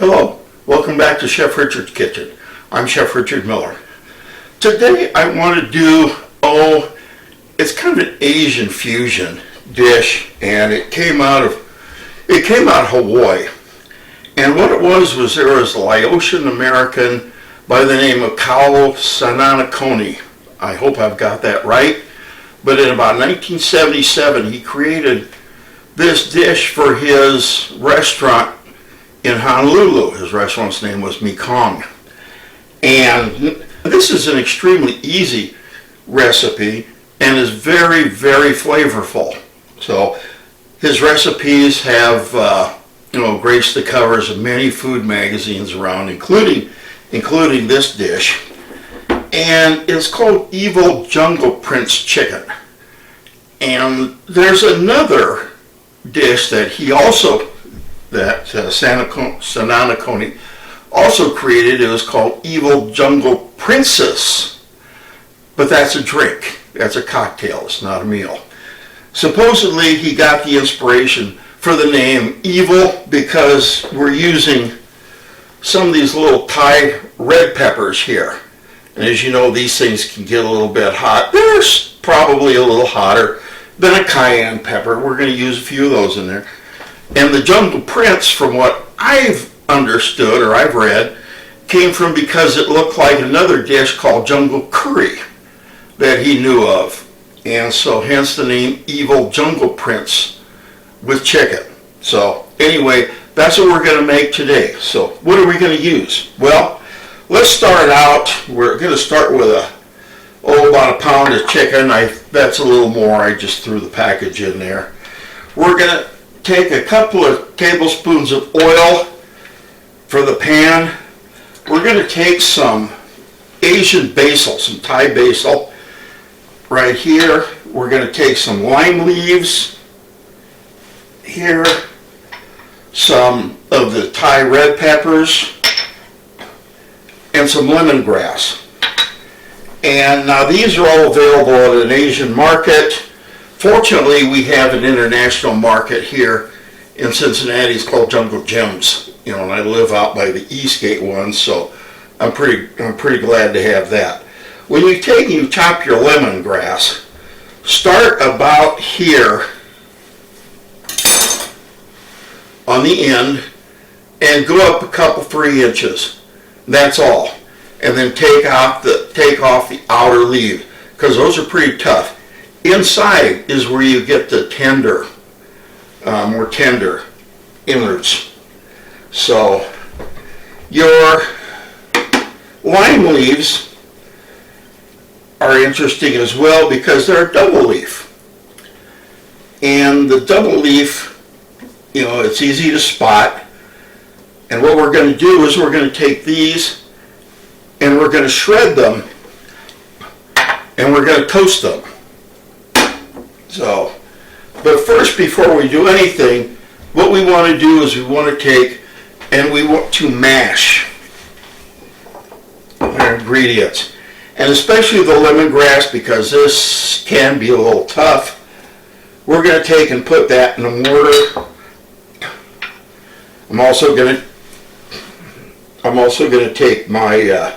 Hello, welcome back to Chef Richard's Kitchen. I'm Chef Richard Miller. Today I want to do, it's kind of an Asian fusion dish, and it came out of Hawaii. And what it was there was a Laotian American by the name of Sanainikone. I hope I've got that right. But in about 1977, he created this dish for his restaurant in Honolulu. His restaurant's name was Mekong. And this is an extremely easy recipe and is very, very flavorful. So his recipes have graced the covers of many food magazines around, including this dish. And it's called Evil Jungle Prince Chicken. And there's another dish that Sanainikone also created. It was called Evil Jungle Princess, but that's a drink. That's a cocktail. It's not a meal. Supposedly he got the inspiration for the name Evil because we're using some of these little Thai red peppers here. And as you know, these things can get a little bit hot. They're probably a little hotter than a cayenne pepper. We're going to use a few of those in there. And the Jungle Prince, from what I've understood or I've read, came from because it looked like another dish called Jungle Curry that he knew of. And so hence the name Evil Jungle Prince with chicken. So anyway, that's what we're going to make today. So what are we going to use? Well, let's start out. We're going to start with about a pound of chicken. That's a little more. I just threw the package in there. We're going to take a couple of tablespoons of oil for the pan. We're going to take some Asian basil, some Thai basil right here. We're going to take some lime leaves here, some of the Thai red peppers, and some lemongrass. And now these are all available at an Asian market. Fortunately, we have an international market here in Cincinnati. It's called Jungle Gems. And I live out by the Eastgate one, so I'm pretty glad to have that. When you chop your lemongrass, start about here on the end and go up a couple 3 inches. That's all. And then take off the outer leaf, because those are pretty tough. Inside is where you get the more tender innards. So your lime leaves are interesting as well because they're a double leaf. And the double leaf, it's easy to spot. And what we're going to do is we're going to take these and we're going to shred them and we're going to toast them. So, but first, before we do anything, what we want to do is we want to take and we want to mash our ingredients. And especially the lemongrass, because this can be a little tough. We're going to take and put that in a mortar. I'm also going to take my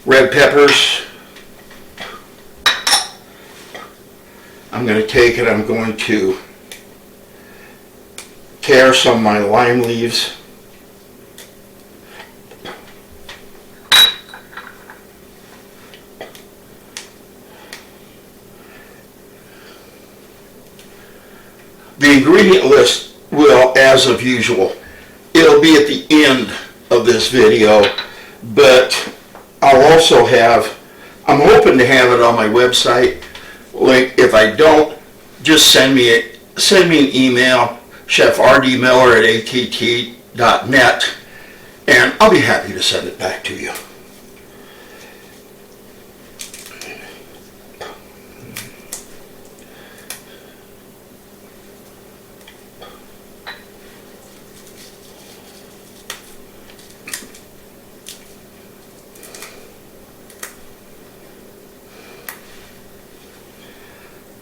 red peppers. I'm going to take it, I'm going to tear some of my lime leaves. The ingredient list will, as of usual, it'll be at the end of this video, but I'll also I'm hoping to have it on my website link. If I don't, just send me an email, chefrdmiller@att.net, and I'll be happy to send it back to you.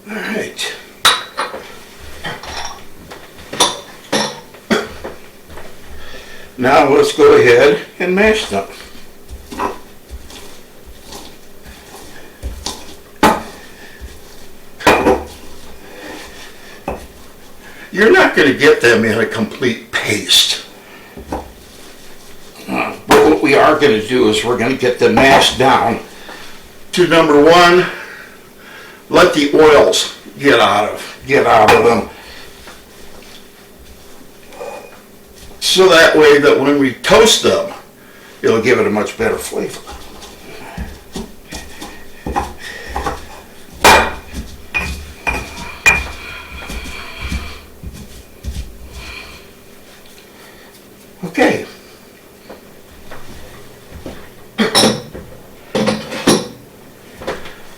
All right. Now let's go ahead and mash them. You're not going to get them in a complete paste. But what we are going to do is we're going to get them mashed down to, number one, let the oils get out of them. So that way that when we toast them, it'll give it a much better flavor. Okay.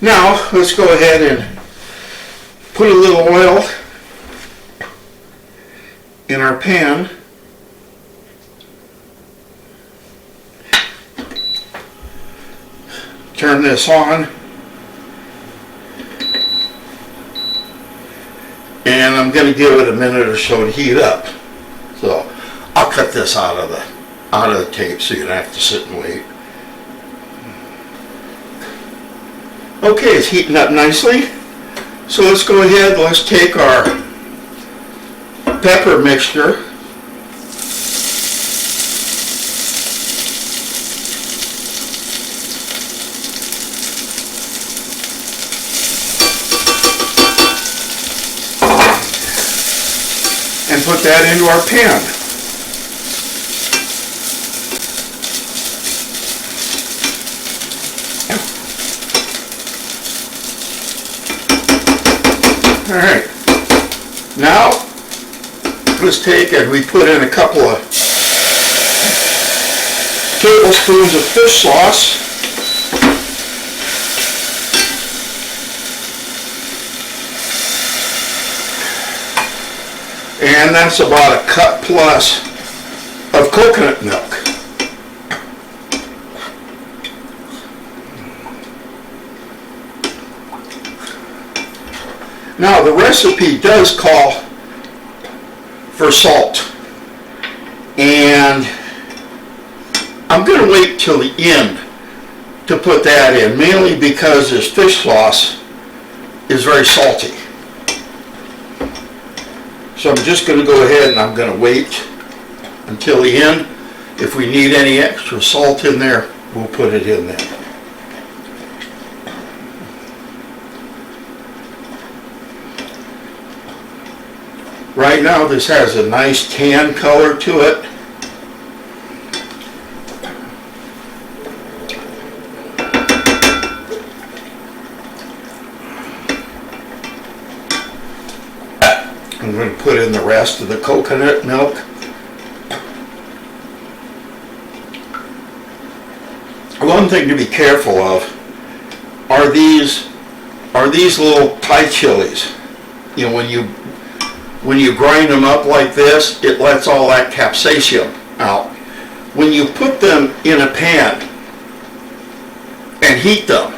Now, let's go ahead and put a little oil in our pan. Turn this on. And I'm going to give it a minute or so to heat up. So I'll cut this out of the tape so you don't have to sit and wait. Okay, it's heating up nicely. So let's go ahead, let's take our pepper mixture. And put that into our pan. All right, now let's take and we put in a couple of tablespoons of fish sauce. And that's about a cup plus of coconut milk. Now the recipe does call for salt, and I'm going to wait till the end to put that in, mainly because this fish sauce is very salty. So I'm just going to go ahead and I'm going to wait until the end. If we need any extra salt in there, we'll put it in there. Right now this has a nice tan color to it. I'm going to put in the rest of the coconut milk. One thing to be careful of are these little Thai chilies. You know, when you grind them up like this, it lets all that capsaicin out. When you put them in a pan and heat them,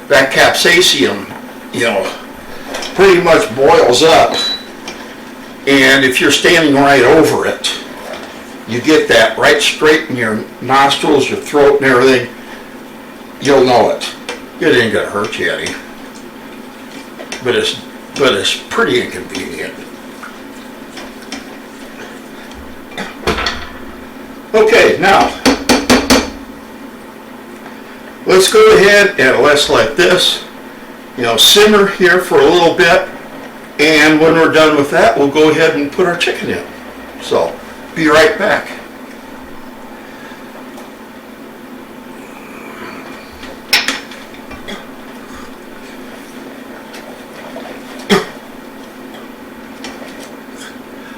that capsaicin, you know, pretty much boils up. And if you're standing right over it, you get that right straight in your nostrils, your throat and everything. You'll know it. It ain't gonna hurt you any. But it's pretty inconvenient. Okay, now let's go ahead and let's let this, you know, simmer here for a little bit, and when we're done with that, we'll go ahead and put our chicken in. So, be right back.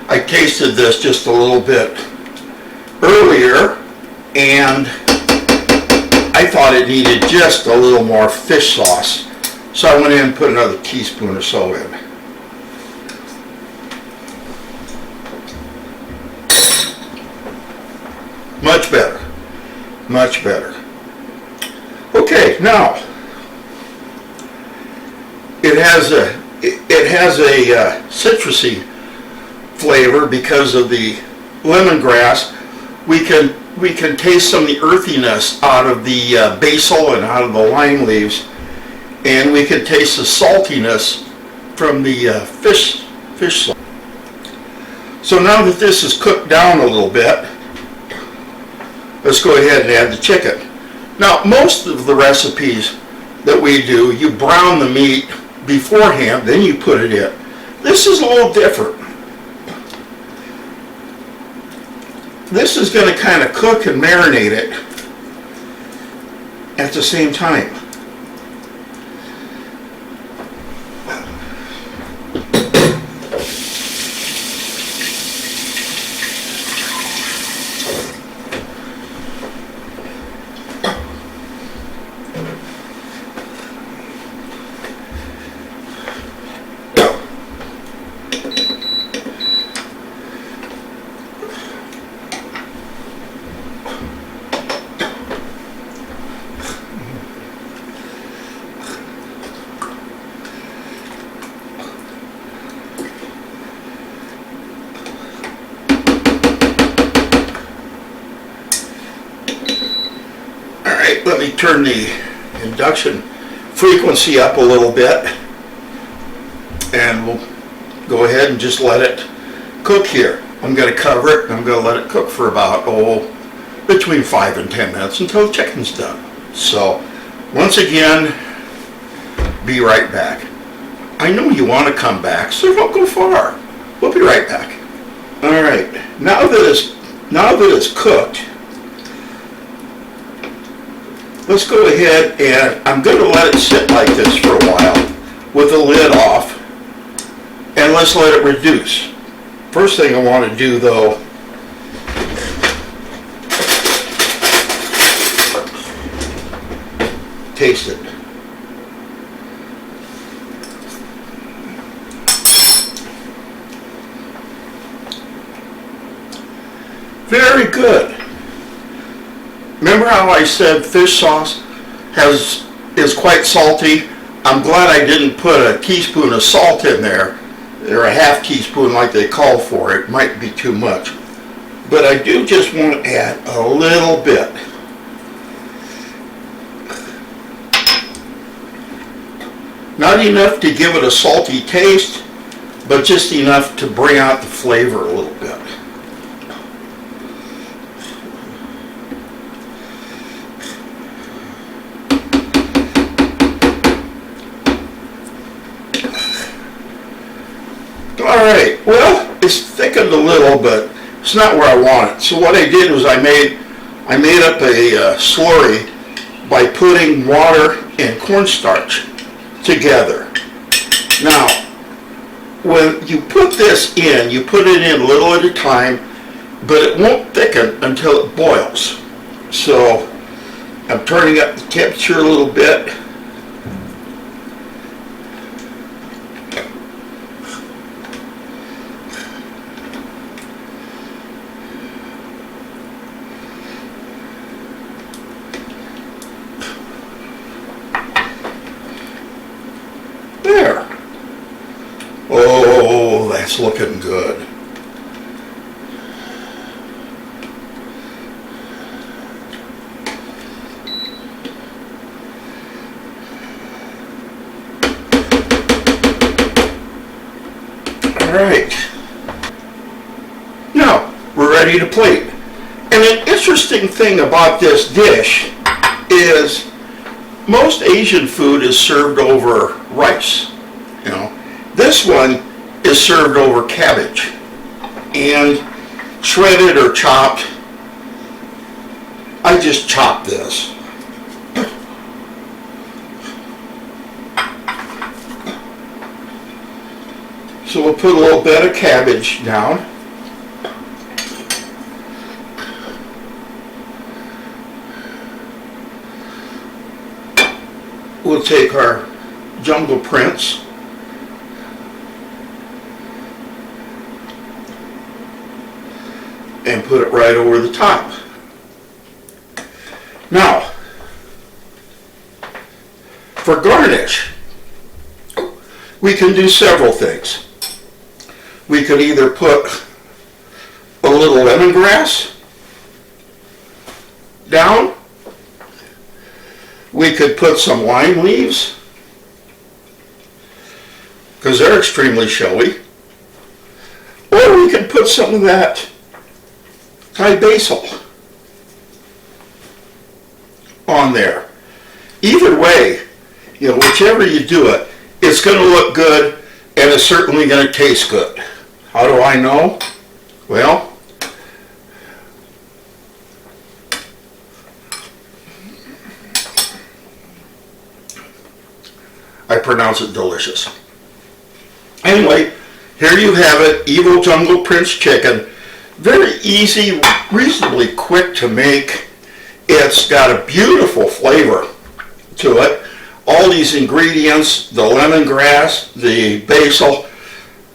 I tasted this just a little bit earlier, and I thought it needed just a little more fish sauce, so I went in and put another teaspoon or so in. Much better, much better. Okay, now it has a citrusy flavor because of the lemongrass, we can taste some of the earthiness out of the basil and out of the lime leaves, and we can taste the saltiness from the fish salt. So now that this is cooked down a little bit, let's go ahead and add the chicken. Now, most of the recipes that we do, you brown the meat beforehand, then you put it in. This is a little different. This is going to kind of cook and marinate it at the same time. Let me turn the induction frequency up a little bit, and we'll go ahead and just let it cook here. I'm going to cover it, and I'm going to let it cook for about, between 5 and 10 minutes until the chicken's done. So, once again, be right back. I know you want to come back, so don't go far. We'll be right back. All right, now that it's cooked, let's go ahead and I'm going to let it sit like this for a while with the lid off, and let's let it reduce. First thing I want to do though, taste it. Very good. Remember how I said fish sauce is quite salty? I'm glad I didn't put a teaspoon of salt in there, or a half teaspoon like they call for. It might be too much. But I do just want to add a little bit. Not enough to give it a salty taste, but just enough to bring out the flavor a little bit. Alright, well, it's thickened a little, but it's not where I want it. So what I did was I made up a slurry by putting water and cornstarch together. Now, when you put this in, you put it in a little at a time, but it won't thicken until it boils. So I'm turning up the temperature a little bit. There. Oh, that's looking good. All right. Now, we're ready to plate. And an interesting thing about this dish is most Asian food is served over rice. You know, this one is served over cabbage and shredded or chopped. I just chopped this. So we'll put a little bit of cabbage down. We'll take our jungle prince and put it right over the top. Now, for garnish, we can do several things. We could either put a little lemongrass down. We could put some lime leaves, because they're extremely showy. Or we could put some of that Thai basil on there. Either way, whichever you do it, it's going to look good and it's certainly going to taste good. How do I know? Well, I pronounce it delicious. Anyway, here you have it, Evil Jungle Prince chicken. Very easy, reasonably quick to make. It's got a beautiful flavor to it. All these ingredients, the lemongrass, the basil,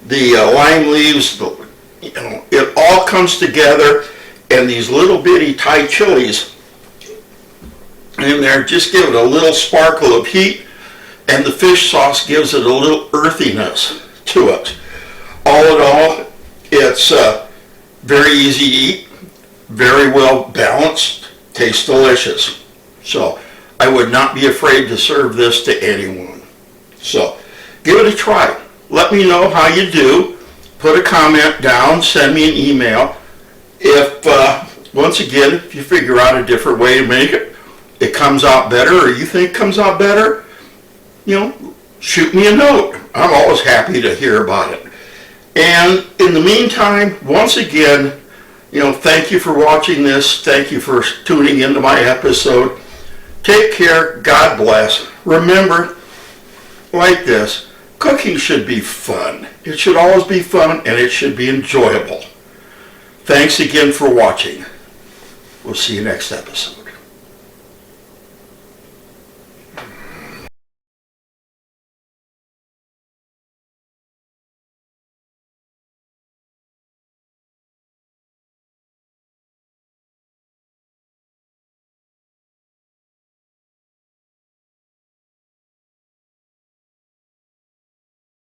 the lime leaves, it all comes together, and these little bitty Thai chilies in there just give it a little sparkle of heat, and the fish sauce gives it a little earthiness to it. All in all, it's very easy to eat, very well balanced, tastes delicious. So I would not be afraid to serve this to anyone. So give it a try. Let me know how you do. Put a comment down, send me an email. If, once again, if you figure out a different way to make it, it comes out better, or you think it comes out better, shoot me a note. I'm always happy to hear about it. And in the meantime, once again, thank you for watching this. Thank you for tuning into my episode. Take care. God bless. Remember, like this, cooking should be fun. It should always be fun, and it should be enjoyable. Thanks again for watching. We'll see you next episode.